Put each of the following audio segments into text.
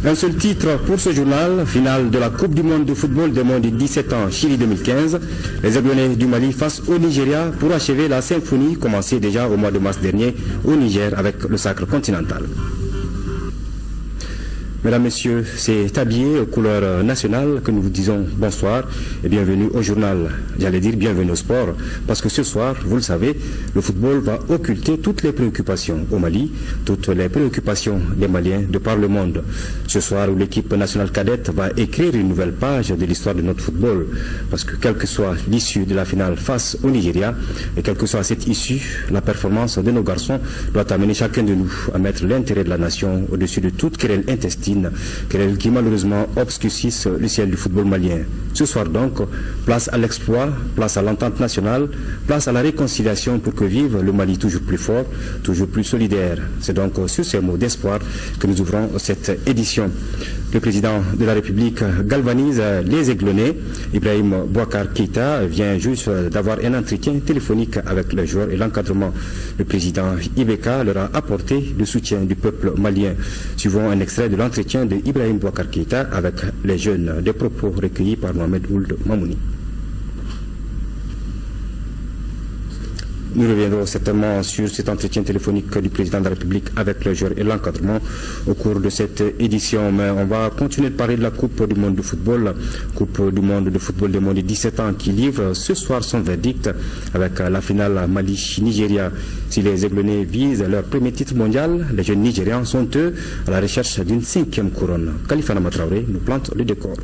Un seul titre pour ce journal, finale de la Coupe du monde de football des moins de 17 ans, Chili 2015. Les Aiglonnais du Mali face au Nigeria pour achever la symphonie commencée déjà au mois de mars dernier au Niger avec le Sacre continental. Mesdames, Messieurs, c'est habillé aux couleurs nationales que nous vous disons bonsoir et bienvenue au journal. J'allais dire bienvenue au sport, parce que ce soir, vous le savez, le football va occulter toutes les préoccupations au Mali, toutes les préoccupations des Maliens de par le monde. Ce soir où l'équipe nationale cadette va écrire une nouvelle page de l'histoire de notre football, parce que quelle que soit l'issue de la finale face au Nigeria, et quelle que soit cette issue, la performance de nos garçons doit amener chacun de nous à mettre l'intérêt de la nation au-dessus de toute querelle intestine, querelle qui malheureusement obscurcissent le ciel du football malien. Ce soir donc, place à l'exploit, place à l'entente nationale, place à la réconciliation pour que vive le Mali toujours plus fort, toujours plus solidaire. C'est donc sur ces mots d'espoir que nous ouvrons cette édition. Le président de la République galvanise les Aiglonnais. Ibrahim Boubacar Keïta vient juste d'avoir un entretien téléphonique avec les joueurs et l'encadrement. Le président Ibeka leur a apporté le soutien du peuple malien. Suivons un extrait de l'entretien de Ibrahim Boubacar Keïta avec les jeunes, des propos recueillis par Mohamed Ould Mamouni. Nous reviendrons certainement sur cet entretien téléphonique du président de la République avec les joueurs et l'encadrement au cours de cette édition. Mais on va continuer de parler de la Coupe du monde de football, Coupe du monde de football des moins de 17 ans qui livre ce soir son verdict avec la finale Mali-Nigeria. Si les Aiglonnais visent leur premier titre mondial, les jeunes Nigérians sont eux à la recherche d'une 5e couronne. Khalifa Namatraoré nous plante le décor.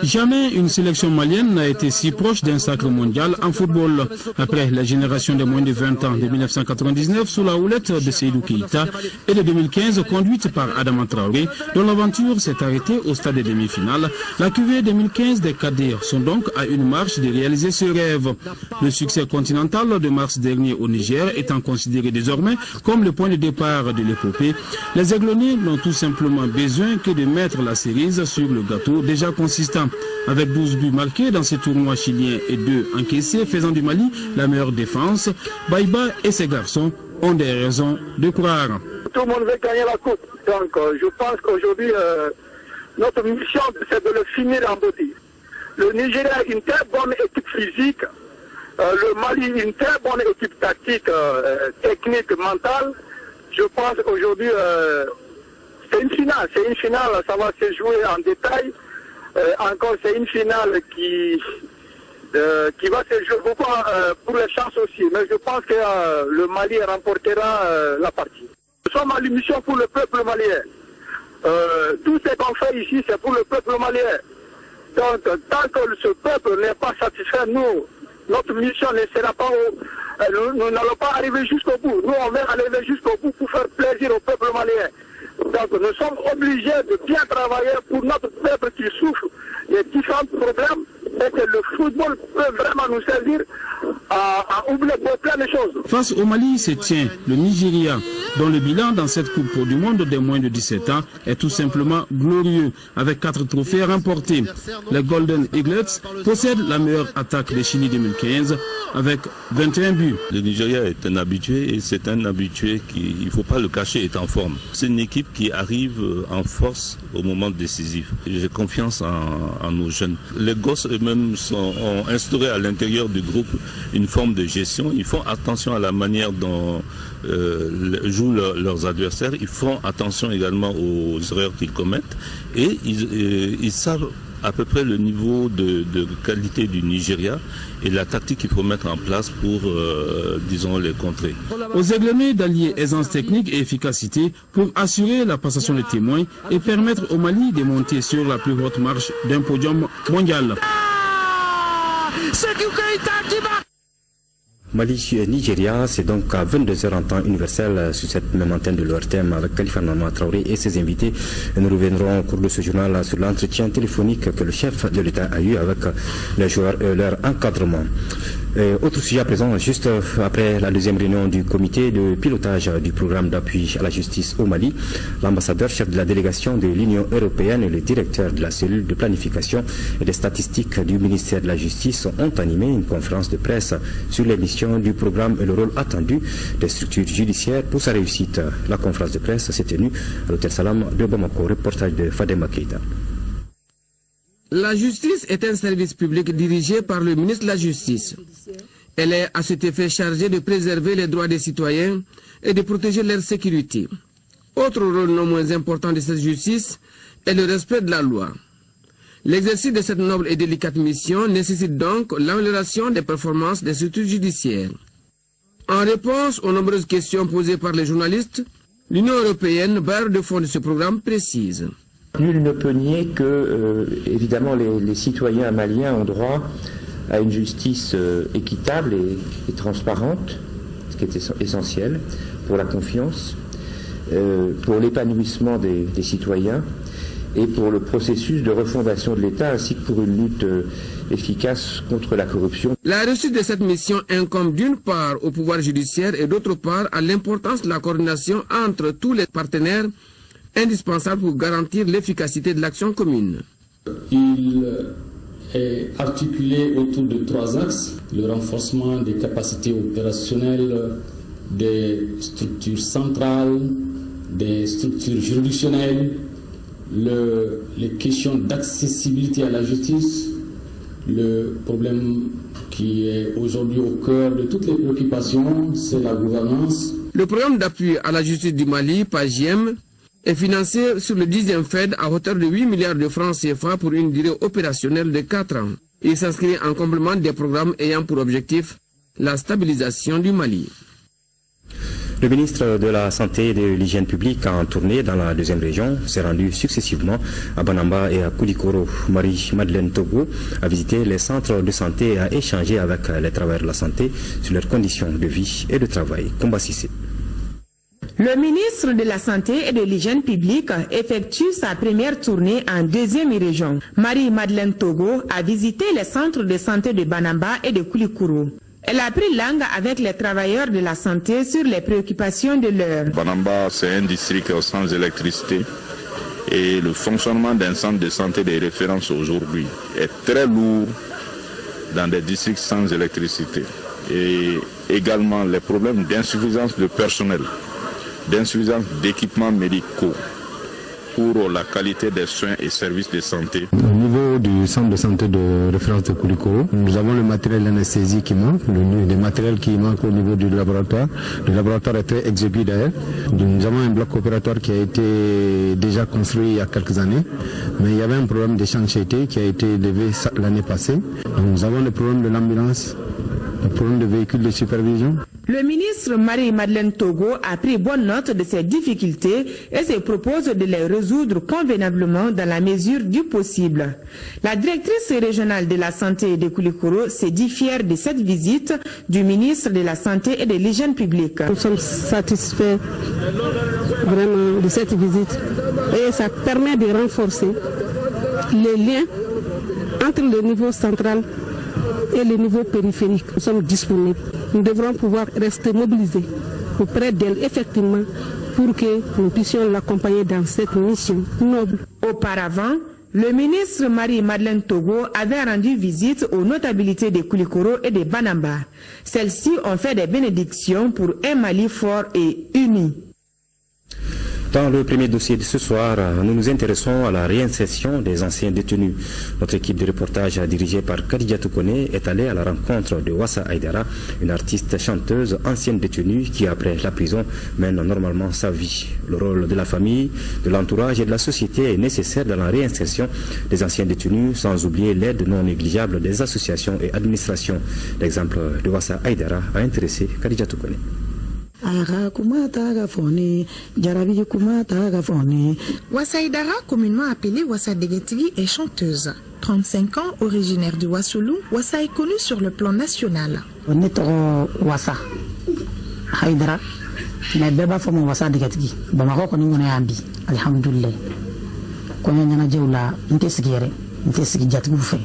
Jamais une sélection malienne n'a été si proche d'un sacre mondial en football. Après la génération de moins de 20 ans de 1999 sous la houlette de Seydou Keïta et de 2015 conduite par Adama Traoré, dont l'aventure s'est arrêtée au stade des demi-finales, la cuvée 2015 des cadets sont donc à une marche de réaliser ce rêve. Le succès continental de mars dernier au Niger étant considéré désormais comme le point de départ de l'épopée, les Aiglonnais n'ont tout simplement besoin que de mettre la cerise sur le gâteau déjà consistant. Avec 12 buts marqués dans ces tournois chiliens et 2 encaissés, faisant du Mali la meilleure défense, Baïba et ses garçons ont des raisons de croire. Tout le monde veut gagner la coupe. Donc je pense qu'aujourd'hui, notre mission, c'est de le finir en beauté. Le Nigeria a une très bonne équipe physique, le Mali une très bonne équipe tactique, technique, mentale. Je pense qu'aujourd'hui, c'est une finale, ça va se jouer en détail. Encore, c'est une finale qui va se jouer beaucoup pour les chances aussi. Mais je pense que le Mali remportera la partie. Nous sommes à l'émission pour le peuple malien. Tout ce qu'on fait ici, c'est pour le peuple malien. Donc, tant que ce peuple n'est pas satisfait, notre mission ne sera pas nous n'allons pas arriver jusqu'au bout. Nous, on va arriver jusqu'au bout pour faire plaisir au peuple malien. Donc nous sommes obligés de bien travailler pour notre peuple qui souffre des différents problèmes et que le football peut vraiment nous servir à oublier plein de choses. Face au Mali se tient le Nigeria, dont le bilan dans cette Coupe du monde des moins de 17 ans est tout simplement glorieux, avec 4 trophées remportés. Les Golden Eaglets possèdent la meilleure attaque de Chili 2015 avec 21 buts. Le Nigeria est un habitué et c'est un habitué qui, il ne faut pas le cacher, est en forme. C'est une équipe qui arrive en force au moment décisif. J'ai confiance en nos jeunes. Les gosses eux-mêmes ont instauré à l'intérieur du groupe une forme de gestion. Ils font attention à la manière dont jouent leurs adversaires. Ils font attention également aux erreurs qu'ils commettent. Et ils savent à peu près le niveau de qualité du Nigeria et la tactique qu'il faut mettre en place pour, disons, les contrer. Aux Aiglonnais d'allier aisance technique et efficacité pour assurer la passation des témoins et permettre au Mali de monter sur la plus haute marche d'un podium mondial. Mali-Nigeria, c'est donc à 22h en temps universel sur cette même antenne de leur thème avec Khalifa Namatraoré et ses invités. Et nous reviendrons au cours de ce journal sur l'entretien téléphonique que le chef de l'État a eu avec les joueurs et leur encadrement. Autre sujet à présent, juste après la deuxième réunion du comité de pilotage du programme d'appui à la justice au Mali, l'ambassadeur chef de la délégation de l'Union européenne et le directeur de la cellule de planification et des statistiques du ministère de la Justice ont animé une conférence de presse sur les missions du programme et le rôle attendu des structures judiciaires pour sa réussite. La conférence de presse s'est tenue à l'hôtel Salam de Bamako, reportage de Fadema Keita. La justice est un service public dirigé par le ministre de la Justice. Elle est à cet effet chargée de préserver les droits des citoyens et de protéger leur sécurité. Autre rôle non moins important de cette justice est le respect de la loi. L'exercice de cette noble et délicate mission nécessite donc l'amélioration des performances des structures judiciaires. En réponse aux nombreuses questions posées par les journalistes, l'Union européenne, barre de fond de ce programme, précise. Nul ne peut nier que, évidemment, les citoyens maliens ont droit à une justice équitable et transparente, ce qui est essentiel pour la confiance, pour l'épanouissement des citoyens et pour le processus de refondation de l'État, ainsi que pour une lutte efficace contre la corruption. La réussite de cette mission incombe d'une part au pouvoir judiciaire et d'autre part à l'importance de la coordination entre tous les partenaires indispensable pour garantir l'efficacité de l'action commune. Il est articulé autour de 3 axes: le renforcement des capacités opérationnelles des structures centrales, des structures juridictionnelles, les questions d'accessibilité à la justice, le problème qui est aujourd'hui au cœur de toutes les préoccupations, c'est la gouvernance. Le programme d'appui à la justice du Mali, PAGIEM, est financé sur le 10e FED à hauteur de 8 milliards de francs CFA pour une durée opérationnelle de 4 ans. Il s'inscrit en complément des programmes ayant pour objectif la stabilisation du Mali. Le ministre de la Santé et de l'Hygiène publique en tournée dans la deuxième région s'est rendu successivement à Banamba et à Koulikoro. Marie-Madeleine Togo a visité les centres de santé et a échangé avec les travailleurs de la santé sur leurs conditions de vie et de travail. Combat Cissé. Le ministre de la Santé et de l'Hygiène publique effectue sa première tournée en deuxième région. Marie-Madeleine Togo a visité les centres de santé de Banamba et de Koulikoro. Elle a pris langue avec les travailleurs de la santé sur les préoccupations de l'heure. Banamba, c'est un district sans électricité et le fonctionnement d'un centre de santé de référence aujourd'hui est très lourd dans des districts sans électricité. Et également les problèmes d'insuffisance de personnel, d'insuffisance d'équipements médicaux pour la qualité des soins et services de santé. Au niveau du centre de santé de référence de Koulikoro, nous avons le matériel d'anesthésie qui manque, le matériel qui manque au niveau du laboratoire. Le laboratoire est très exigu d'ailleurs. Nous avons un bloc opératoire qui a été déjà construit il y a quelques années, mais il y avait un problème d'échangeté qui a été levé l'année passée. Donc nous avons le problème de l'ambulance, le problème de véhicules de supervision. Le ministre Marie-Madeleine Togo a pris bonne note de ces difficultés et se propose de les résoudre convenablement dans la mesure du possible. La directrice régionale de la santé de Koulikoro s'est dit fière de cette visite du ministre de la Santé et de l'Hygiène publique. Nous sommes satisfaits vraiment de cette visite et ça permet de renforcer les liens entre le niveau central et le niveau périphérique. Nous sommes disponibles. Nous devrons pouvoir rester mobilisés auprès d'elle, effectivement, pour que nous puissions l'accompagner dans cette mission noble. Auparavant, le ministre Marie-Madeleine Togo avait rendu visite aux notabilités de Koulikoro et de Banamba. Celles-ci ont fait des bénédictions pour un Mali fort et uni. Dans le premier dossier de ce soir, nous nous intéressons à la réinsertion des anciens détenus. Notre équipe de reportage dirigée par Khadija Toukone est allée à la rencontre de Wassa Aïdara, une artiste chanteuse ancienne détenue qui, après la prison, mène normalement sa vie. Le rôle de la famille, de l'entourage et de la société est nécessaire dans la réinsertion des anciens détenus, sans oublier l'aide non négligeable des associations et administrations. L'exemple de Wassa Aïdara a intéressé Khadija Toukone. Wassa Aïdara, communément appelée Wassa Degetigi, est chanteuse. 35 ans, originaire du Wassoulou, Wassa est connue sur le plan national. Wassa Aïdara, mais beba famo Wassa Degetigi. Bamako ko ngone ambi. Alhamdulillah. Ko nyana jewla ntesigi yere, ntesigi jatgu fe.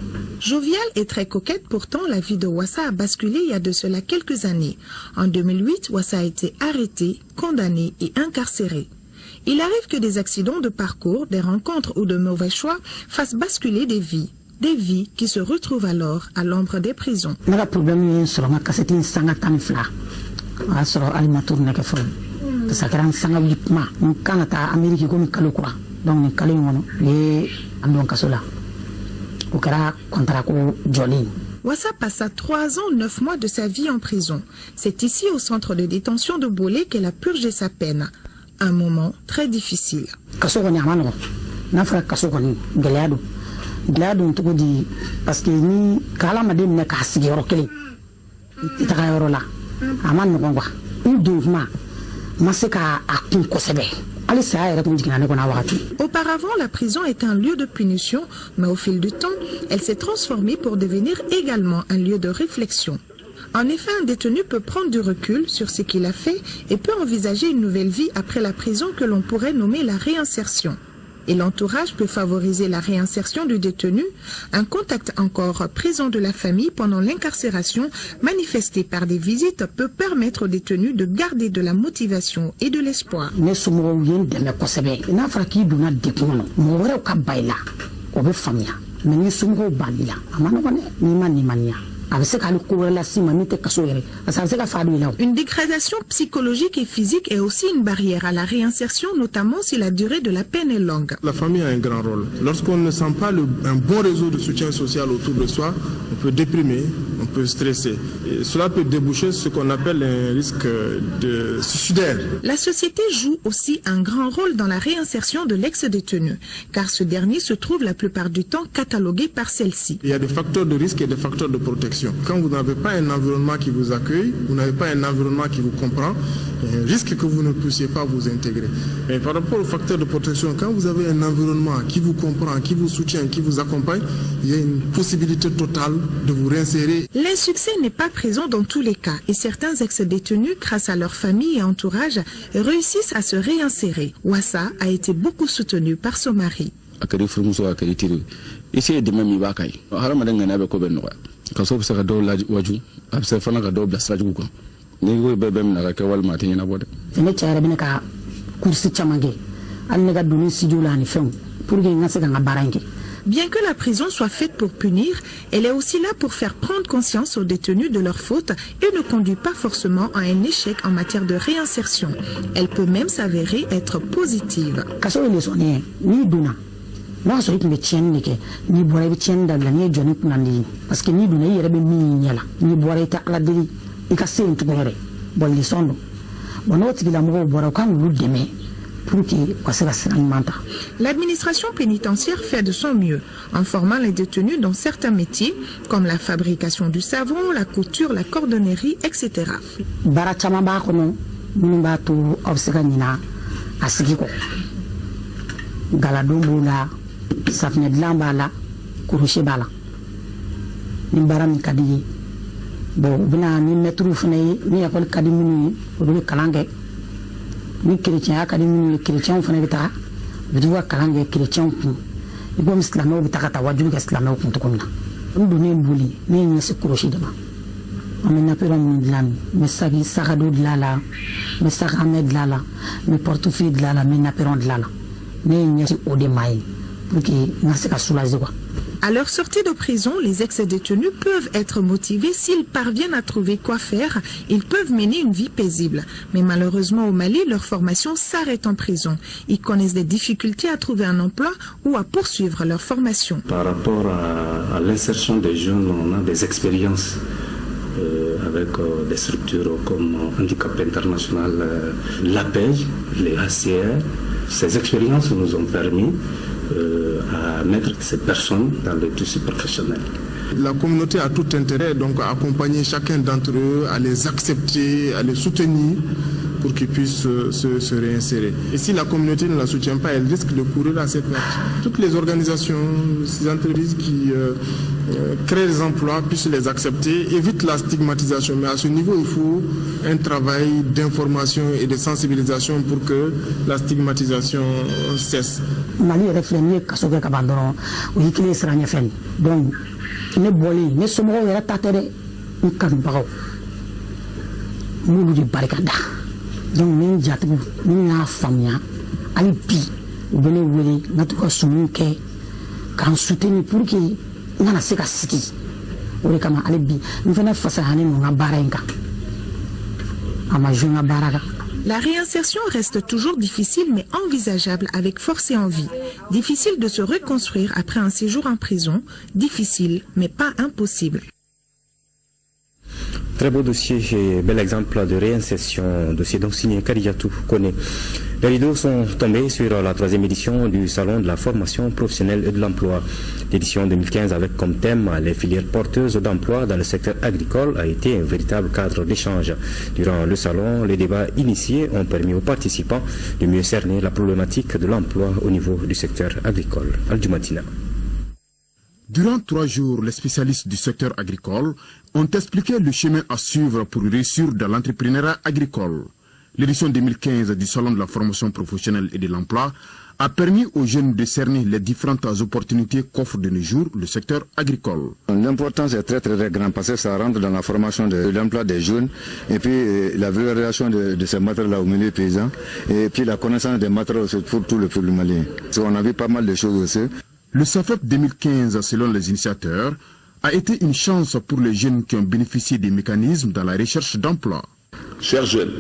Joviale et très coquette, pourtant, la vie de Ouassa a basculé il y a de cela quelques années. En 2008, Ouassa a été arrêté, condamné et incarcéré. Il arrive que des accidents de parcours, des rencontres ou de mauvais choix fassent basculer des vies qui se retrouvent alors à l'ombre des prisons. Ouassa passa 3 ans, 9 mois de sa vie en prison. C'est ici, au centre de détention de Bolé, qu'elle a purgé sa peine. Un moment très difficile. Parce que ni kala made ne ka sigi yoro kelen itaka yoro la ama no ngwa nduma maseka akun kosebe. Auparavant, la prison était un lieu de punition, mais au fil du temps, elle s'est transformée pour devenir également un lieu de réflexion. En effet, un détenu peut prendre du recul sur ce qu'il a fait et peut envisager une nouvelle vie après la prison que l'on pourrait nommer la réinsertion. Et l'entourage peut favoriser la réinsertion du détenu, un contact encore présent de la famille pendant l'incarcération, manifesté par des visites, peut permettre aux détenus de garder de la motivation et de l'espoir. Une dégradation psychologique et physique est aussi une barrière à la réinsertion, notamment si la durée de la peine est longue. La famille a un grand rôle. Lorsqu'on ne sent pas un bon réseau de soutien social autour de soi, on peut déprimer, on peut stresser. Et cela peut déboucher sur ce qu'on appelle un risque de suicidaire. La société joue aussi un grand rôle dans la réinsertion de l'ex-détenu, car ce dernier se trouve la plupart du temps catalogué par celle-ci. Il y a des facteurs de risque et des facteurs de protection. Quand vous n'avez pas un environnement qui vous accueille, vous n'avez pas un environnement qui vous comprend, il y a un risque que vous ne puissiez pas vous intégrer. Mais par rapport aux facteurs de protection, quand vous avez un environnement qui vous comprend, qui vous soutient, qui vous accompagne, il y a une possibilité totale de vous réinsérer. L'insuccès n'est pas présent dans tous les cas et certains ex-détenus, grâce à leur famille et entourage, réussissent à se réinsérer. Ouassa a été beaucoup soutenu par son mari. Bien que la prison soit faite pour punir, elle est aussi là pour faire prendre conscience aux détenus de leurs fautes et ne conduit pas forcément à un échec en matière de réinsertion. Elle peut même s'avérer être positive. Parce que ni duna yere be min nyala ni bore ta ala deli e ka se ntu gore bolli sondo bono tigila mo bora kan lu deme pour que l'administration pénitentiaire fait de son mieux en formant les détenus dans certains métiers comme la fabrication du savon, la couture, la cordonnerie, etc. Bara chama ba ko no mba to obsega nina asigi ko gala dombula safne lambala kurushi bala ni baram kadi bo bina ni metru fane ni akol kadi muni do kalange ni chrétien akadi muni chrétien fane bita biduwa kalange chrétien ku ibo islamo bita ta wajulu ga islamo ku to kunna ndu ni mbuli ni ni se kurushi dama amena pero ni lan mesagi sagado dlala mesaga med dlala me portefeuille dlala me na pero dlala ni ni se odemai pour que na se ka soulager quoi. À leur sortie de prison, les ex-détenus peuvent être motivés. S'ils parviennent à trouver quoi faire, ils peuvent mener une vie paisible. Mais malheureusement au Mali, leur formation s'arrête en prison. Ils connaissent des difficultés à trouver un emploi ou à poursuivre leur formation. Par rapport à l'insertion des jeunes, on a des expériences avec des structures comme Handicap International, l'APEJ, les ACR. Ces expériences nous ont permis à mettre ces personnes dans le tissu professionnel. La communauté a tout intérêt donc à accompagner chacun d'entre eux, à les accepter, à les soutenir pour qu'ils puissent se réinsérer. Et si la communauté ne la soutient pas, elle risque de courir à cette perte. Toutes les organisations, ces entreprises qui créent des emplois puissent les accepter, évitent la stigmatisation. Mais à ce niveau, il faut un travail d'information et de sensibilisation pour que la stigmatisation cesse. Mali réfléchit donc ne boli ne somɔgɔw yɛrɛ ta tɛ dɛ n kanubagaw n b'olu de barikada donc ni jatigiw ni y'a faamuya hali bi u bɛ ne wele n ka to ka sumuniw kɛ k'an soutenir pour que n kana se ka sigi o de kama hali bi n fana fasayalen don n ka baara in kan a ma joué n ka baara kan. La réinsertion reste toujours difficile mais envisageable avec force et envie. Difficile de se reconstruire après un séjour en prison, difficile mais pas impossible. Très beau dossier et bel exemple de réinsertion, dossier donc signé Kadiatou Kone. Les rideaux sont tombés sur la 3e édition du Salon de la formation professionnelle et de l'emploi. L'édition 2015 avec comme thème les filières porteuses d'emploi dans le secteur agricole a été un véritable cadre d'échange. Durant le salon, les débats initiés ont permis aux participants de mieux cerner la problématique de l'emploi au niveau du secteur agricole. Al-Jumatina. Durant 3 jours, les spécialistes du secteur agricole ont expliqué le chemin à suivre pour réussir dans l'entrepreneuriat agricole. L'édition 2015 du Salon de la formation professionnelle et de l'emploi a permis aux jeunes de cerner les différentes opportunités qu'offre de nos jours le secteur agricole. L'importance est très grande parce que ça rentre dans la formation de l'emploi des jeunes et puis la valorisation de ces matériaux-là au milieu paysan et puis la connaissance des matériaux pour tout le peuple malien. On a vu pas mal de choses aussi. Le SAFEP 2015, selon les initiateurs, a été une chance pour les jeunes qui ont bénéficié des mécanismes dans la recherche d'emploi. Chers jeunes,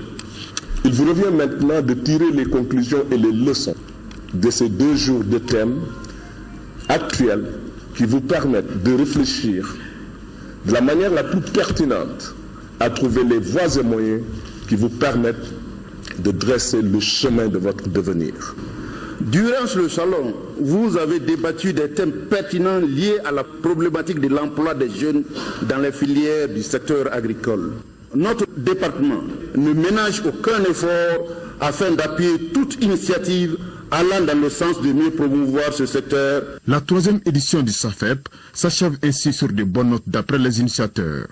il vous revient maintenant de tirer les conclusions et les leçons de ces 2 jours de thème actuels qui vous permettent de réfléchir de la manière la plus pertinente à trouver les voies et moyens qui vous permettent de dresser le chemin de votre devenir. Durant ce salon, vous avez débattu des thèmes pertinents liés à la problématique de l'emploi des jeunes dans les filières du secteur agricole. Notre département ne ménage aucun effort afin d'appuyer toute initiative allant dans le sens de mieux promouvoir ce secteur. La 3e édition du SAFEP s'achève ainsi sur de bonnes notes d'après les initiateurs.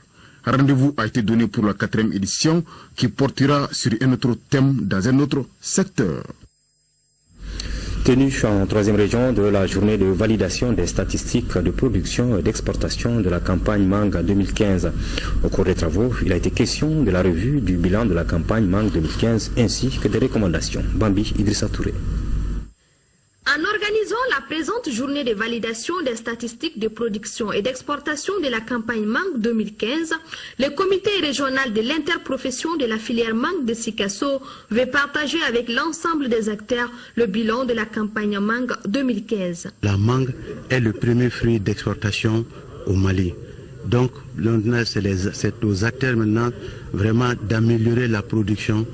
Rendez-vous a été donné pour la 4e édition qui portera sur un autre thème dans un autre secteur. Tenu en 3e région de la journée de validation des statistiques de production et d'exportation de la campagne Mangue 2015. Au cours des travaux, il a été question de la revue du bilan de la campagne Mangue 2015 ainsi que des recommandations. Bambi Idrissa Touré. En organisant la présente journée de validation des statistiques de production et d'exportation de la campagne Mangue 2015, le comité régional de l'interprofession de la filière Mangue de Sikasso veut partager avec l'ensemble des acteurs le bilan de la campagne Mangue 2015. La mangue est le premier fruit d'exportation au Mali. Donc, c'est aux acteurs maintenant vraiment d'améliorer la production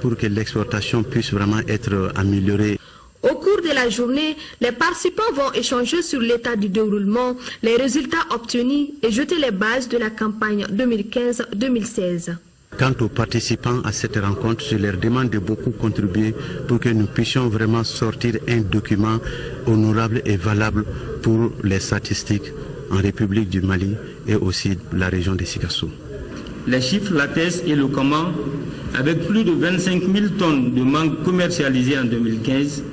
pour que l'exportation puisse vraiment être améliorée. Au cours de la journée, les participants vont échanger sur l'état du déroulement, les résultats obtenus et jeter les bases de la campagne 2015-2016. Quant aux participants à cette rencontre, je leur demande de beaucoup contribuer pour que nous puissions vraiment sortir un document honorable et valable pour les statistiques en République du Mali et aussi la région de Sikasso. Les chiffres l'attestent éloquemment, avec plus de 25 000 tonnes de mangue commercialisées en 2015,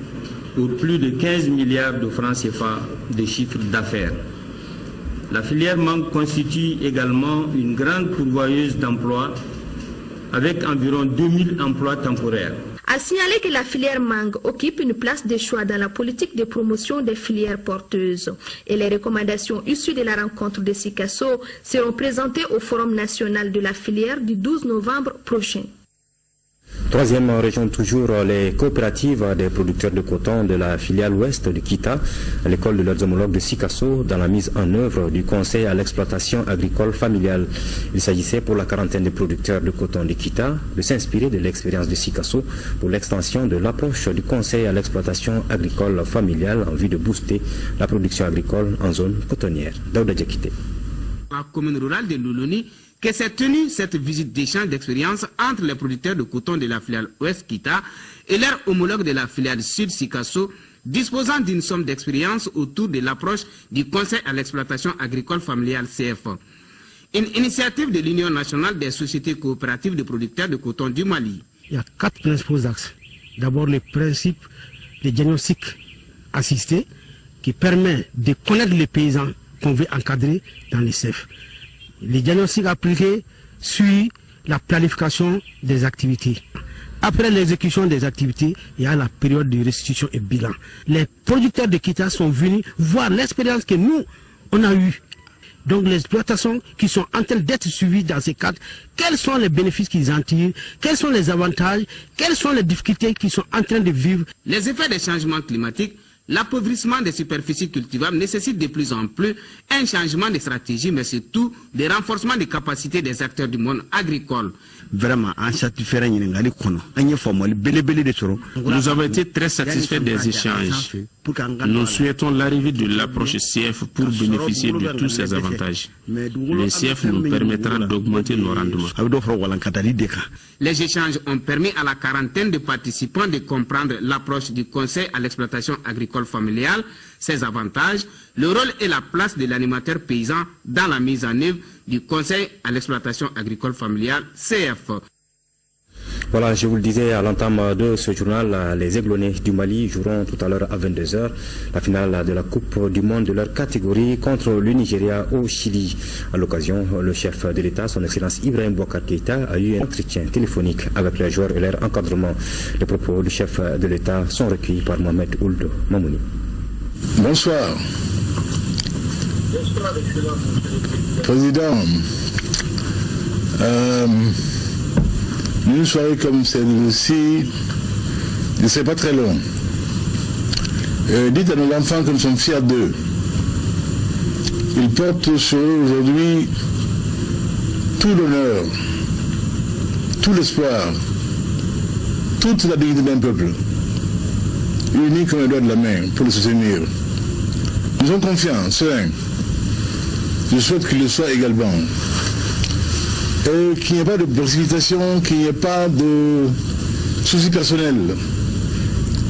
pour plus de 15 milliards de francs CFA de chiffre d'affaires. La filière mangue constitue également une grande pourvoyeuse d'emplois avec environ 2000 emplois temporaires. À signaler que la filière mangue occupe une place de choix dans la politique de promotion des filières porteuses et les recommandations issues de la rencontre de Sikasso seront présentées au Forum national de la filière du 12 novembre prochain. 3e région toujours, les coopératives des producteurs de coton de la filiale ouest de Kita, à l'école de leurs homologues de Sikasso, dans la mise en œuvre du conseil à l'exploitation agricole familiale. Il s'agissait pour la quarantaine de producteurs de coton de Kita de s'inspirer de l'expérience de Sikasso pour l'extension de l'approche du conseil à l'exploitation agricole familiale en vue de booster la production agricole en zone cotonnière. Daouda Djakite. La commune rurale de Luluni, que s'est tenue cette visite d'échange d'expérience entre les producteurs de coton de la filiale Ouest Kita et leurs homologues de la filiale Sud Sikasso, disposant d'une somme d'expérience autour de l'approche du Conseil à l'exploitation agricole familiale CF. Une initiative de l'Union nationale des sociétés coopératives de producteurs de coton du Mali. Il y a 4 principaux axes. D'abord, le principe de diagnostic assisté qui permet de connaître les paysans qu'on veut encadrer dans les CEF. Les diagnostics appliqués suivent la planification des activités. Après l'exécution des activités, il y a la période de restitution et bilan. Les producteurs de Kita sont venus voir l'expérience que nous, on a eue. Donc les exploitations qui sont en train d'être suivies dans ces cadres, quels sont les bénéfices qu'ils en tirent, quels sont les avantages, quelles sont les difficultés qu'ils sont en train de vivre. Les effets des changements climatiques, l'appauvrissement des superficies cultivables nécessite de plus en plus un changement de stratégie, mais surtout des renforcements des capacités des acteurs du monde agricole. Vraiment, nous avons été très satisfaits des échanges. Nous souhaitons l'arrivée de l'approche CF pour bénéficier de tous ces avantages. Le CF nous permettra d'augmenter nos rendements. Les échanges ont permis à la quarantaine de participants de comprendre l'approche du Conseil à l'exploitation agricole familiale, ses avantages, le rôle et la place de l'animateur paysan dans la mise en œuvre du Conseil à l'exploitation agricole familiale, CF. Voilà, je vous le disais à l'entame de ce journal, les Aiglonnais du Mali joueront tout à l'heure à 22h la finale de la Coupe du Monde de leur catégorie contre le Nigeria au Chili. À l'occasion, le chef de l'État, son Excellence Ibrahim Boubacar Keïta, a eu un entretien téléphonique avec les joueurs et leur encadrement. Les propos du chef de l'État sont recueillis par Mohamed Ould Mamouni. Bonsoir. Président, une soirée comme celle-ci ne serait pas très long. Dites à nos enfants que nous sommes fiers d'eux. Ils portent sur eux aujourd'hui tout l'honneur, tout l'espoir, toute la dignité d'un peuple, unis comme les doigts de la main pour le soutenir. Nous sommes confiants, sereins. Je souhaite qu'il le soit également. Et qu'il n'y ait pas de précipitation, qu'il n'y ait pas de soucis personnels.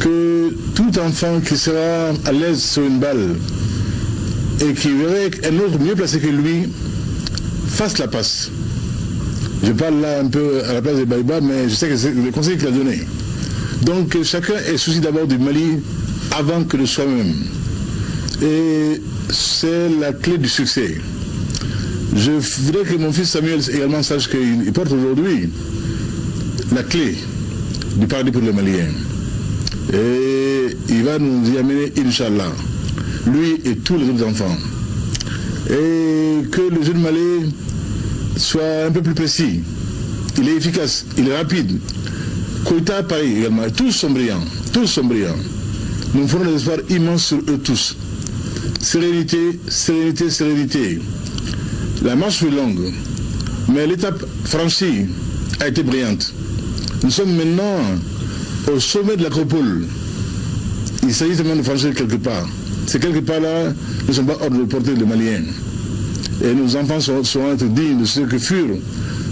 Que tout enfant qui sera à l'aise sur une balle et qui verrait un autre mieux placé que lui fasse la passe. Je parle là un peu à la place de Baïba, mais je sais que c'est le conseil qu'il a donné. Donc chacun ait souci d'abord du Mali avant que de soi-même. Et c'est la clé du succès. Je voudrais que mon fils Samuel également sache qu'il porte aujourd'hui la clé du paradis pour les Maliens. Et il va nous y amener, Inch'Allah, lui et tous les autres enfants. Et que le jeune Malais soit un peu plus précis. Il est efficace, il est rapide. Koïta, pareil également. Tous sont brillants. Tous sont brillants. Nous ferons des espoirs immenses sur eux tous. Sérénité, sérénité, sérénité. La marche fut longue, mais l'étape franchie a été brillante. Nous sommes maintenant au sommet de l'Acropole. Il s'agit seulement de franchir quelque part. Ces quelque part-là ne sont pas hors de portée des Maliens. Et nos enfants seront être dignes de ce que furent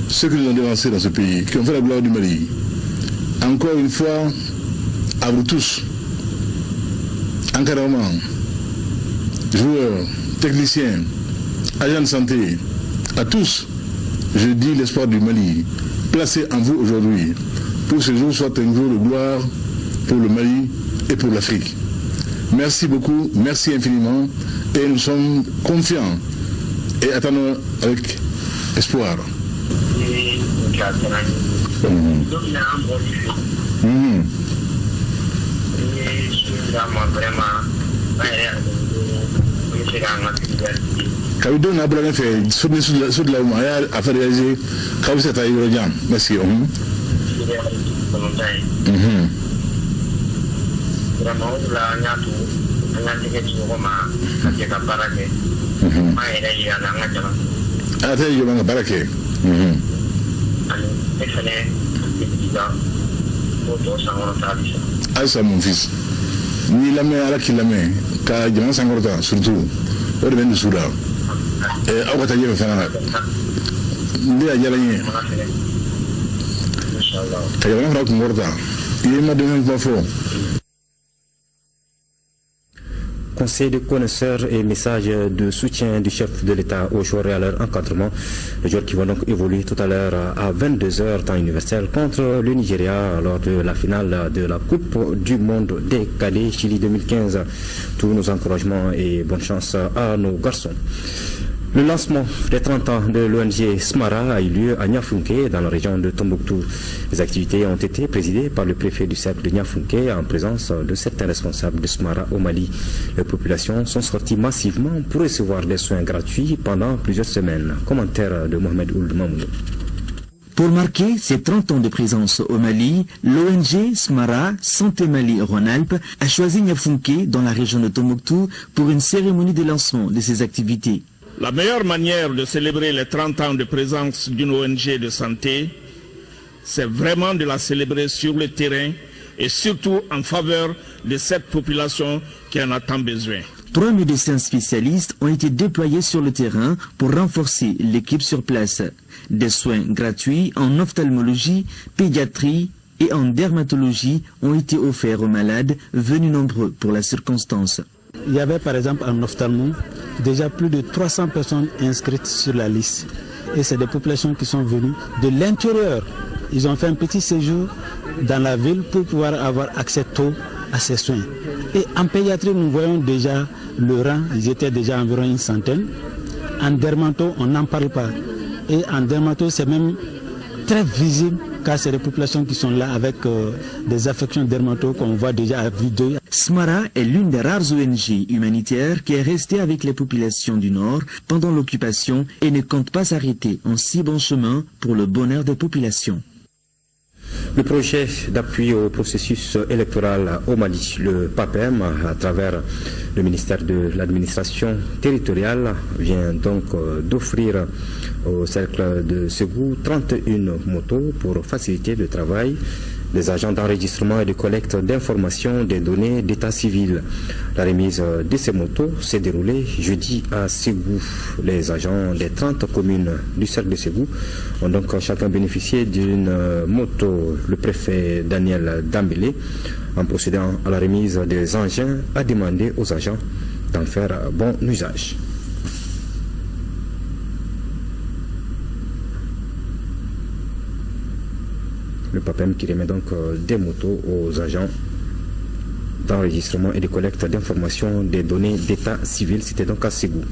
ceux qui nous ont dévancés dans ce pays, qui ont fait la gloire du Mali. Encore une fois, à vous tous, encadrement, joueurs, techniciens, agents de santé, à tous, je dis l'espoir du Mali, placé en vous aujourd'hui, pour que ce jour soit un jour de gloire pour le Mali et pour l'Afrique. Merci beaucoup, merci infiniment, et nous sommes confiants et attendons avec espoir. Kabido n'a pas fait sur la moya à faire réaliser Kabisa Taïrodjan. Merci. Aïssa mon fils, ni la main à la qui la main, car Diamant Sangorta surtout, au domaine du Soudan. Et à Ouattayé va faire un Ndé à Yalagné. Kayavana fera Kungorta. Il m'a donné un peu fort. conseil de connaisseurs et message de soutien du chef de l'État aux joueurs et à leur encadrement. Les joueurs qui vont donc évoluer tout à l'heure à 22h temps universel contre le Nigeria lors de la finale de la Coupe du Monde des cadets Chili 2015. Tous nos encouragements et bonne chance à nos garçons. Le lancement des 30 ans de l'ONG Smara a eu lieu à Niafunké, dans la région de Tombouctou. Les activités ont été présidées par le préfet du cercle de Niafunké en présence de certains responsables de Smara au Mali. Les populations sont sorties massivement pour recevoir des soins gratuits pendant plusieurs semaines. Commentaire de Mohamed Ould Mamoudou. Pour marquer ses 30 ans de présence au Mali, l'ONG Smara Santé Mali Rhône-Alpes a choisi Niafunké dans la région de Tombouctou pour une cérémonie de lancement de ses activités. La meilleure manière de célébrer les 30 ans de présence d'une ONG de santé, c'est vraiment de la célébrer sur le terrain et surtout en faveur de cette population qui en a tant besoin. 3 médecins spécialistes ont été déployés sur le terrain pour renforcer l'équipe sur place. Des soins gratuits en ophtalmologie, pédiatrie et en dermatologie ont été offerts aux malades venus nombreux pour la circonstance. Il y avait par exemple en ophtalmo déjà plus de 300 personnes inscrites sur la liste. Et c'est des populations qui sont venues de l'intérieur. Ils ont fait un petit séjour dans la ville pour pouvoir avoir accès tôt à ces soins. Et en pédiatrie, nous voyons déjà le rang, ils étaient déjà environ une centaine. En dermato, on n'en parle pas. Et en dermato, c'est même très visible car c'est des populations qui sont là avec des affections dermato qu'on voit déjà à vue d'œil. Smara est l'une des rares ONG humanitaires qui est restée avec les populations du Nord pendant l'occupation et ne compte pas s'arrêter en si bon chemin pour le bonheur des populations. Le projet d'appui au processus électoral au Mali, le PAPEM, à travers le ministère de l'administration territoriale, vient donc d'offrir au cercle de Ségou 31 motos pour faciliter le travail des agents d'enregistrement et de collecte d'informations des données d'état civil. La remise de ces motos s'est déroulée jeudi à Ségou. Les agents des 30 communes du cercle de Ségou ont donc chacun bénéficié d'une moto. Le préfet Daniel Dambélé, en procédant à la remise des engins, a demandé aux agents d'en faire bon usage. Le PAPEM qui remet donc des motos aux agents d'enregistrement et de collecte d'informations des données d'état civil. C'était donc à Ségou.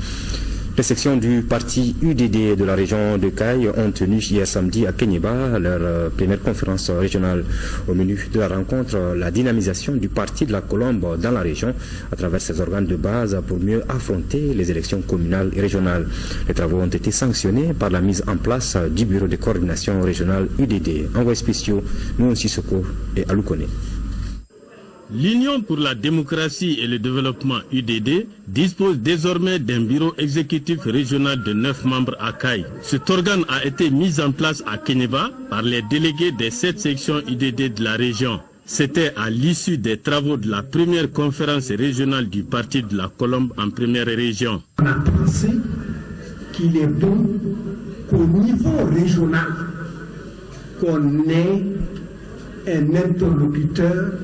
Les sections du parti UDD de la région de Caille ont tenu hier samedi à Kéniéba leur première conférence régionale. Au menu de la rencontre, la dynamisation du parti de la Colombe dans la région à travers ses organes de base pour mieux affronter les élections communales et régionales. Les travaux ont été sanctionnés par la mise en place du bureau de coordination régionale UDD. Envoyés spéciaux, Nouon Sissoko et Aloukone. L'Union pour la démocratie et le développement UDD dispose désormais d'un bureau exécutif régional de 9 membres à Caille. Cet organe a été mis en place à Kéniéba par les délégués des 7 sections UDD de la région. C'était à l'issue des travaux de la première conférence régionale du parti de la Colombe en première région. On a pensé qu'il est bon qu'au niveau régional, qu'on ait un interlocuteur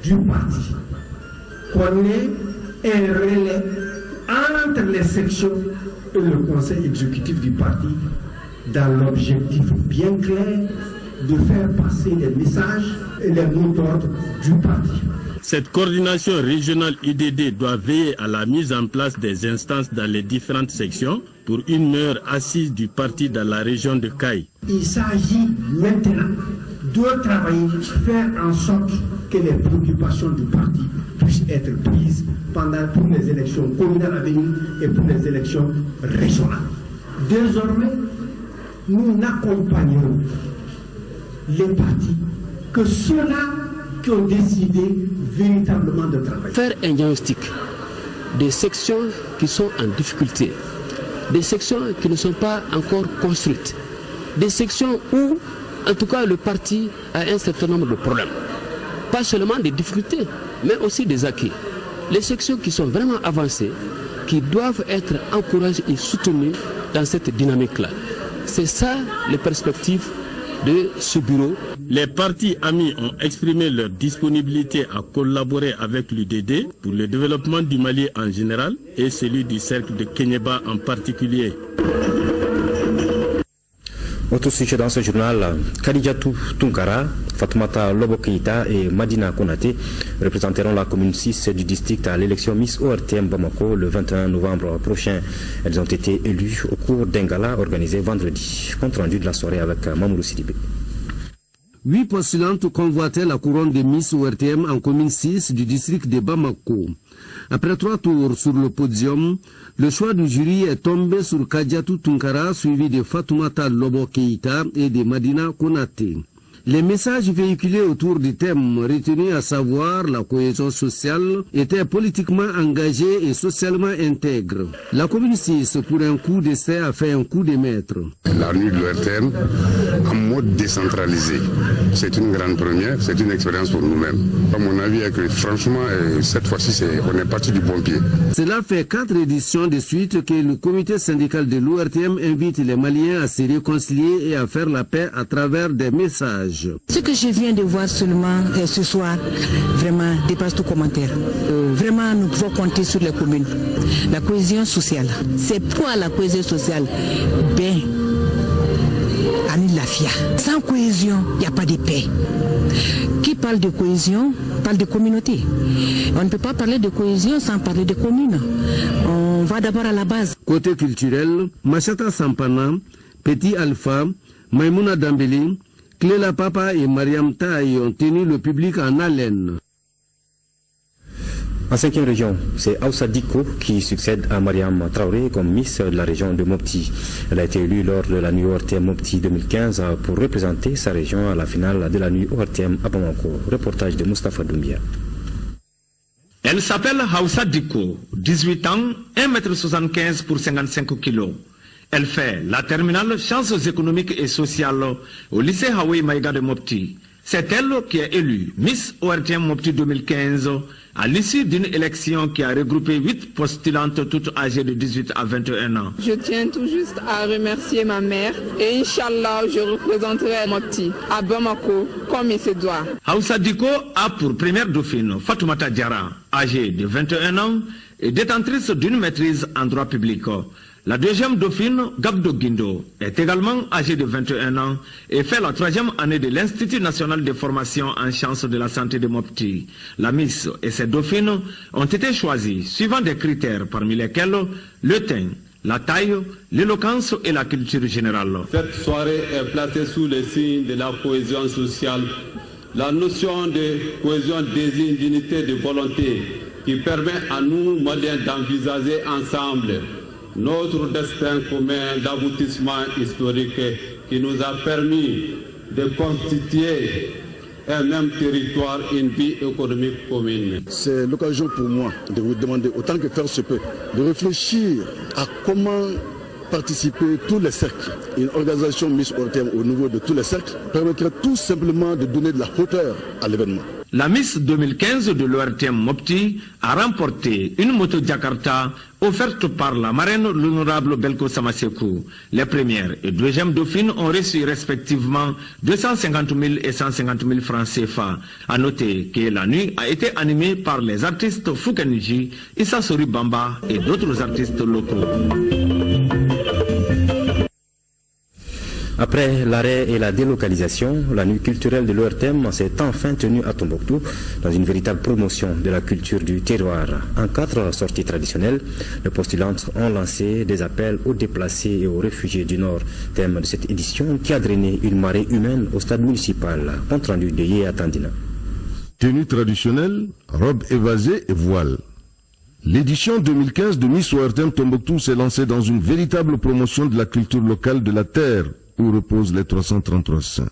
du parti, qu'on ait un relais entre les sections et le conseil exécutif du parti dans l'objectif bien clair de faire passer les messages et les mots d'ordre du parti. Cette coordination régionale UDD doit veiller à la mise en place des instances dans les différentes sections pour une meilleure assise du parti dans la région de Caille. Il s'agit maintenant de travailler, faire en sorte que les préoccupations du parti puissent être prises pour les élections communales à venir et pour les élections régionales. Désormais, nous n'accompagnons les partis que ceux-là qui ont décidé véritablement de travailler. Faire un diagnostic des sections qui sont en difficulté, des sections qui ne sont pas encore construites, des sections où, en tout cas, le parti a un certain nombre de problèmes. Pas seulement des difficultés, mais aussi des acquis. Les sections qui sont vraiment avancées, qui doivent être encouragées et soutenues dans cette dynamique-là. C'est ça les perspectives de ce bureau. Les partis amis ont exprimé leur disponibilité à collaborer avec l'UDD pour le développement du Mali en général et celui du cercle de Kéniéba en particulier. Autre sujet dans ce journal, Kadijatou Tunkara, Fatoumata Lobo Keïta et Madina Konaté représenteront la commune 6 du district à l'élection Miss ORTM Bamako le 21 novembre prochain. Elles ont été élues au cours d'un gala organisé vendredi. Compte rendu de la soirée avec Mamoudou Sidibé. 8 postulantes convoitaient la couronne de Miss ORTM en commune 6 du district de Bamako. Après 3 tours sur le podium, le choix du jury est tombé sur Kadijatou Tunkara, suivi de Fatoumata Lobo Keïta et de Madina Konaté. Les messages véhiculés autour du thème retenu, à savoir la cohésion sociale, étaient politiquement engagés et socialement intègres. La commune 6, pour un coup d'essai, a fait un coup de maître. La nuit de l'ORTM en mode décentralisé, c'est une grande première, c'est une expérience pour nous-mêmes. À mon avis, que franchement, cette fois-ci, on est parti du bon pied. Cela fait 4 éditions de suite que le comité syndical de l'ORTM invite les Maliens à se réconcilier et à faire la paix à travers des messages. Ce que je viens de voir seulement ce soir, vraiment dépasse tout commentaire. Vraiment, nous pouvons compter sur les communes. La cohésion sociale. C'est quoi la cohésion sociale? Ben, Anil Lafia. Sans cohésion, il n'y a pas de paix. Qui parle de cohésion parle de communauté. On ne peut pas parler de cohésion sans parler de commune. On va d'abord à la base. Côté culturel, Machata Sampana, Petit Alpha, Maïmouna Dambeli, Cléla Papa et Mariam Taï ont tenu le public en haleine. En 5e région, c'est Aoussa Diko qui succède à Mariam Traoré comme Miss de la région de Mopti. Elle a été élue lors de la nuit ORTM Mopti 2015 pour représenter sa région à la finale de la nuit ORTM à Bamako. Reportage de Moustapha Doumbia. Elle s'appelle Aoussa Diko, 18 ans, 1,75 m pour 55 kg. Elle fait la terminale Sciences économiques et sociales au lycée Hawaii Maïga de Mopti. C'est elle qui est élue Miss ORTM Mopti 2015 à l'issue d'une élection qui a regroupé 8 postulantes toutes âgées de 18 à 21 ans. Je tiens tout juste à remercier ma mère et Inch'Allah, je représenterai Mopti à Bamako comme il se doit. Aoussa Diko a pour première dauphine Fatoumata Diarra, âgée de 21 ans et détentrice d'une maîtrise en droit public. La deuxième dauphine, Gabdo Guindo, est également âgée de 21 ans et fait la 3e année de l'Institut national de formation en sciences de la santé de Mopti. La Miss et ses dauphines ont été choisies suivant des critères parmi lesquels le teint, la taille, l'éloquence et la culture générale. Cette soirée est placée sous le signe de la cohésion sociale. La notion de cohésion désigne l'unité de volonté qui permet à nous, Maliens, d'envisager ensemble notre destin commun d'aboutissement historique qui nous a permis de constituer un même territoire, une vie économique commune. C'est l'occasion pour moi de vous demander, autant que faire se peut, de réfléchir à comment participer tous les cercles. Une organisation Miss ORTM au niveau de tous les cercles permettrait tout simplement de donner de la hauteur à l'événement. La Miss 2015 de l'ORTM Mopti a remporté une moto Jakarta offerte par la marraine l'honorable Belko Samasekou. Les premières et deuxièmes dauphines ont reçu respectivement 250 000 et 150 000 francs CFA. A noter que la nuit a été animée par les artistes Foukenji, Issa Sori Bamba et d'autres artistes locaux. Après l'arrêt et la délocalisation, la nuit culturelle de l'ORTM s'est enfin tenue à Tombouctou dans une véritable promotion de la culture du terroir. En 4 sorties traditionnelles, les postulantes ont lancé des appels aux déplacés et aux réfugiés du Nord. Thème de cette édition qui a drainé une marée humaine au stade municipal. Compte rendu de Yé Atandina. Tenue traditionnelle, robe évasée et voile. L'édition 2015 de Miss ORTM Tombouctou s'est lancée dans une véritable promotion de la culture locale de la terre où reposent les 333 saints.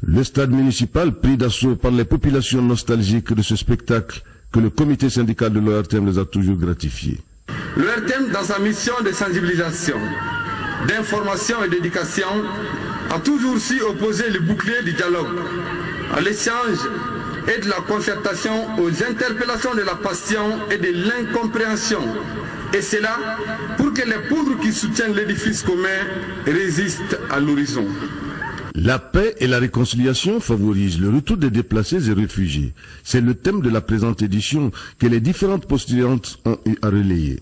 Le stade municipal pris d'assaut par les populations nostalgiques de ce spectacle que le comité syndical de l'ORTM les a toujours gratifiés. L'ORTM, dans sa mission de sensibilisation, d'information et d'éducation, a toujours su opposer le bouclier du dialogue à l'échange et de la concertation aux interpellations de la passion et de l'incompréhension. Et c'est là pour que les poudres qui soutiennent l'édifice commun résistent à l'horizon. La paix et la réconciliation favorisent le retour des déplacés et réfugiés. C'est le thème de la présente édition que les différentes postulantes ont eu à relayer.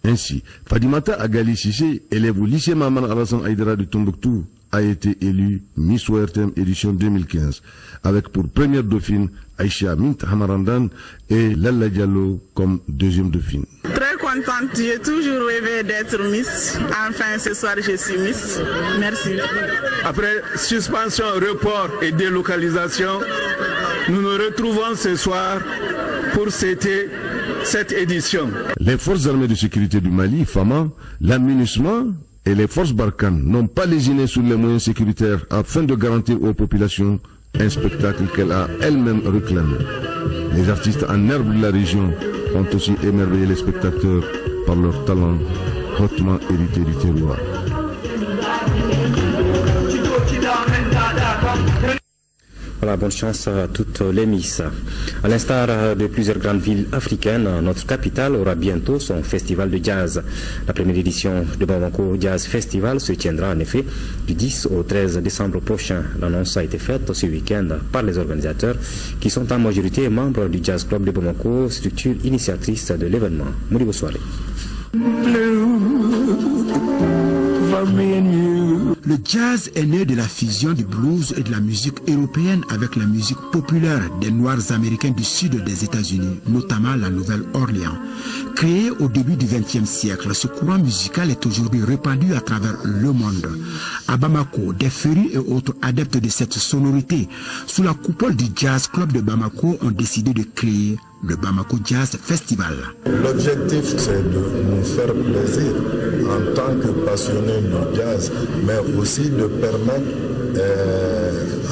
Ainsi, Fadimata Agali Sissé, élève au lycée Maman Alassane Aïdara de Tombouctou, a été élue Miss ORTM édition 2015, avec pour première dauphine Aïcha Mint Hamarandan et Lalla Diallo comme deuxième dauphine. Très contente, j'ai toujours rêvé d'être Miss. Enfin, ce soir, je suis Miss. Merci. Après suspension, report et délocalisation, nous nous retrouvons ce soir pour fêter cette édition. Les forces armées de sécurité du Mali, FAMA, l'aménagement et les forces Barkhane n'ont pas lésiné sur les moyens sécuritaires afin de garantir aux populations un spectacle qu'elle a elle-même réclamé. Les artistes en herbe de la région ont aussi émerveillé les spectateurs par leur talent hautement hérité du terroir. Voilà, bonne chance à toutes les Miss. À l'instar de plusieurs grandes villes africaines, notre capitale aura bientôt son festival de jazz. La première édition de Bamako Jazz Festival se tiendra en effet du 10 au 13 décembre prochain. L'annonce a été faite ce week-end par les organisateurs qui sont en majorité membres du Jazz Club de Bamako, structure initiatrice de l'événement. Mouribo Soirée. Le jazz est né de la fusion du blues et de la musique européenne avec la musique populaire des Noirs américains du sud des États-Unis, notamment la Nouvelle-Orléans. Créé au début du XXe siècle, ce courant musical est aujourd'hui répandu à travers le monde. À Bamako, des férus et autres adeptes de cette sonorité, sous la coupole du Jazz Club de Bamako, ont décidé de créer le Bamako Jazz Festival. L'objectif, c'est de nous faire plaisir en tant que passionnés du jazz, mais aussi de permettre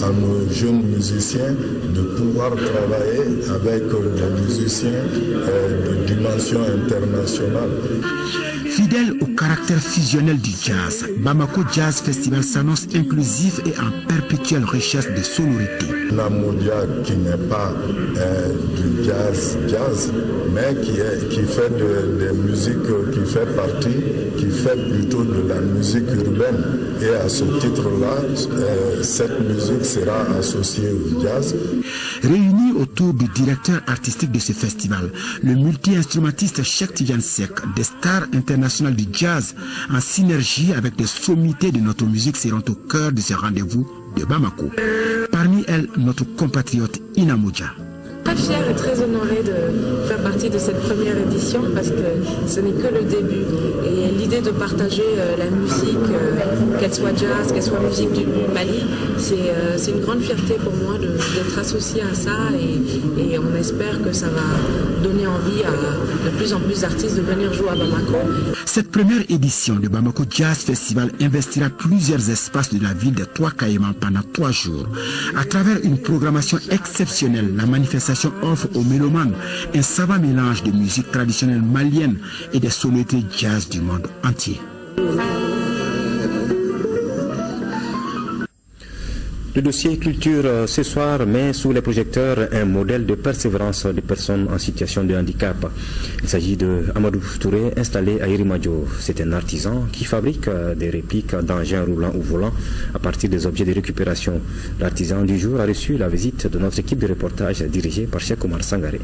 à nos jeunes musiciens de pouvoir travailler avec des musiciens de dimension internationale. Fidèle au caractère fusionnel du jazz, Bamako Jazz Festival s'annonce inclusif et en perpétuelle richesse de sonorités. La Moudia qui n'est pas du jazz, mais qui fait des musiques, qui fait plutôt de la musique urbaine. Et à ce titre-là, cette musique sera associée au jazz. Réunis autour du directeur artistique de ce festival, le multi-instrumentiste Cheikh Tidiane Seck, des stars internationales du jazz, en synergie avec des sommités de notre musique, seront au cœur de ce rendez-vous de Bamako. Parmi elles, notre compatriote Ina Moudja. Très fière et très honorée de faire partie de cette première édition parce que ce n'est que le début. Et l'idée de partager la musique, qu'elle soit jazz, qu'elle soit musique du Mali, c'est une grande fierté pour moi d'être associée à ça et on espère que ça va donner envie à de plus en plus d'artistes de venir jouer à Bamako. Cette première édition de Bamako Jazz Festival investira plusieurs espaces de la ville de Trois-Caïmans pendant 3 jours. À travers une programmation exceptionnelle, la manifestation offre aux mélomanes un savant mélange de musique traditionnelle malienne et des sonorités jazz du monde entier. Le dossier culture ce soir met sous les projecteurs un modèle de persévérance des personnes en situation de handicap. Il s'agit de Amadou Touré, installé à Irimadjo. C'est un artisan qui fabrique des répliques d'engins roulants ou volants à partir des objets de récupération. L'artisan du jour a reçu la visite de notre équipe de reportage dirigée par Cheikh Omar Sangaré.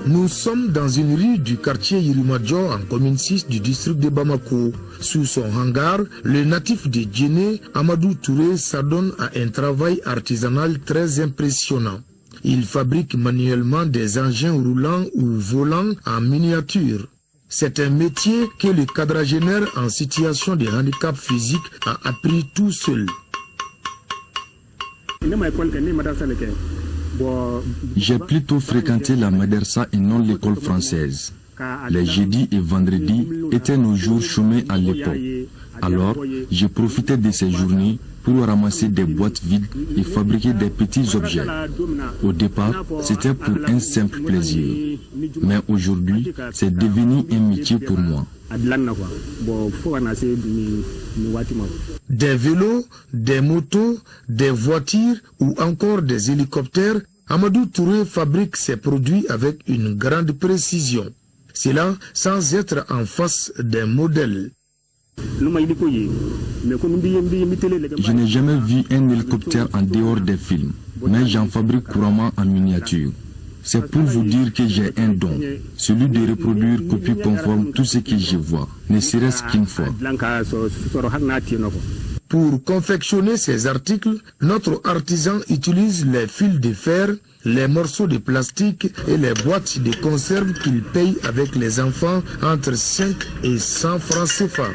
Nous sommes dans une rue du quartier Irimadjo en commune 6 du district de Bamako. Sous son hangar, le natif de Djéné, Amadou Touré, s'adonne à un travail artisanal très impressionnant. Il fabrique manuellement des engins roulants ou volants en miniature. C'est un métier que le quadragénaire en situation de handicap physique a appris tout seul. J'ai plutôt fréquenté la Madersa et non l'école française. Les jeudis et vendredis étaient nos jours chômés à l'époque. Alors, j'ai profité de ces journées pour ramasser des boîtes vides et fabriquer des petits objets. Au départ, c'était pour un simple plaisir. Mais aujourd'hui, c'est devenu un métier pour moi. Des vélos, des motos, des voitures ou encore des hélicoptères, Amadou Touré fabrique ses produits avec une grande précision. Cela sans être en face d'un modèle. Je n'ai jamais vu un hélicoptère en dehors des films, mais j'en fabrique couramment en miniature. C'est pour vous dire que j'ai un don, celui de reproduire copie conforme tout ce que je vois, ne serait-ce qu'une fois. Pour confectionner ces articles, notre artisan utilise les fils de fer, les morceaux de plastique et les boîtes de conserve qu'il paye avec les enfants entre 5 et 100 francs CFA.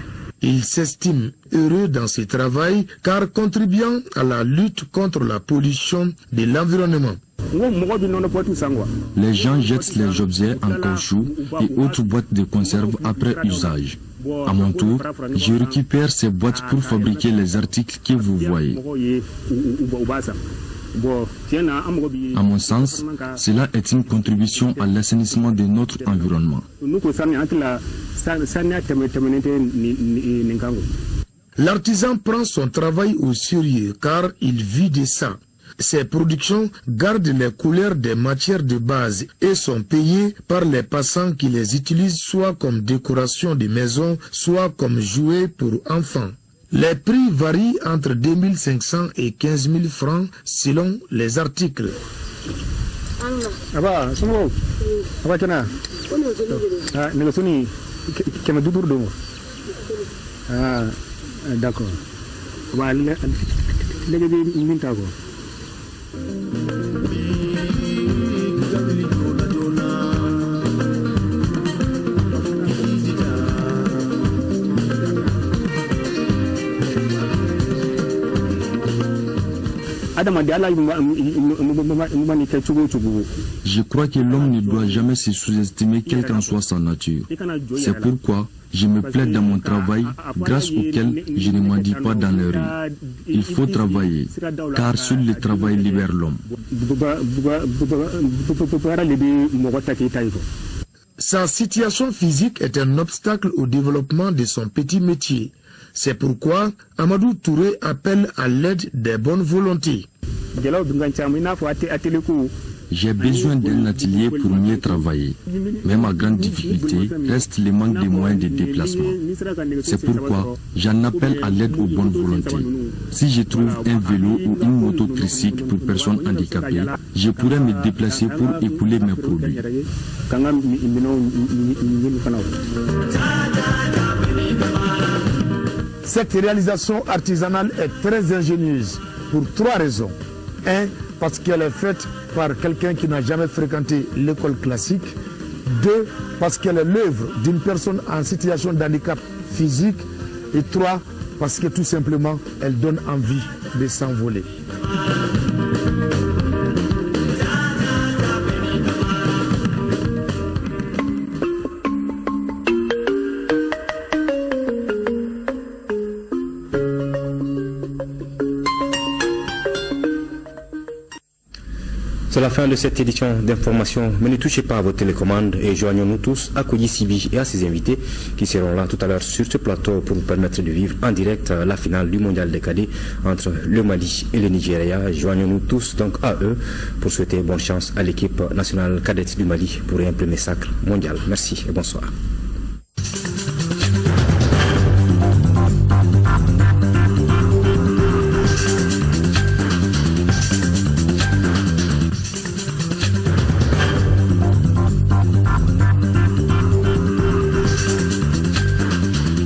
Il s'estime heureux dans ce travail car contribuant à la lutte contre la pollution de l'environnement. Les gens jettent les objets en caoutchouc et autres boîtes de conserve après usage. À mon tour, je récupère ces boîtes pour fabriquer les articles que vous voyez. À mon sens, cela est une contribution à l'assainissement de notre environnement. L'artisan prend son travail au sérieux car il vit de ça. Ses productions gardent les couleurs des matières de base et sont payées par les passants qui les utilisent soit comme décoration de maison, soit comme jouets pour enfants. Les prix varient entre 2500 et 15 000 francs selon les articles. D'accord. Je crois que l'homme ne doit jamais se sous-estimer quelle qu'en soit sa nature. C'est pourquoi je me plais dans mon travail, grâce auquel je ne mendie pas dans les rues. Il faut travailler, car seul le travail libère l'homme. Sa situation physique est un obstacle au développement de son petit métier. C'est pourquoi Amadou Touré appelle à l'aide des bonnes volontés. J'ai besoin d'un atelier pour mieux travailler. Mais ma grande difficulté reste le manque de moyens de déplacement. C'est pourquoi j'en appelle à l'aide aux bonnes volontés. Si je trouve un vélo ou une moto tricycle pour personnes handicapées, je pourrais me déplacer pour écouler mes produits. Cette réalisation artisanale est très ingénieuse pour 3 raisons. 1, parce qu'elle est faite par quelqu'un qui n'a jamais fréquenté l'école classique. 2, parce qu'elle est l'œuvre d'une personne en situation de handicap physique. Et 3, parce que tout simplement, elle donne envie de s'envoler. C'est la fin de cette édition d'information, mais ne touchez pas à vos télécommandes et joignons-nous tous à Koyi Sibi et à ses invités qui seront là tout à l'heure sur ce plateau pour vous permettre de vivre en direct la finale du mondial des cadets entre le Mali et le Nigeria. Joignons-nous tous donc à eux pour souhaiter bonne chance à l'équipe nationale cadette du Mali pour un premier sacre mondial. Merci et bonsoir.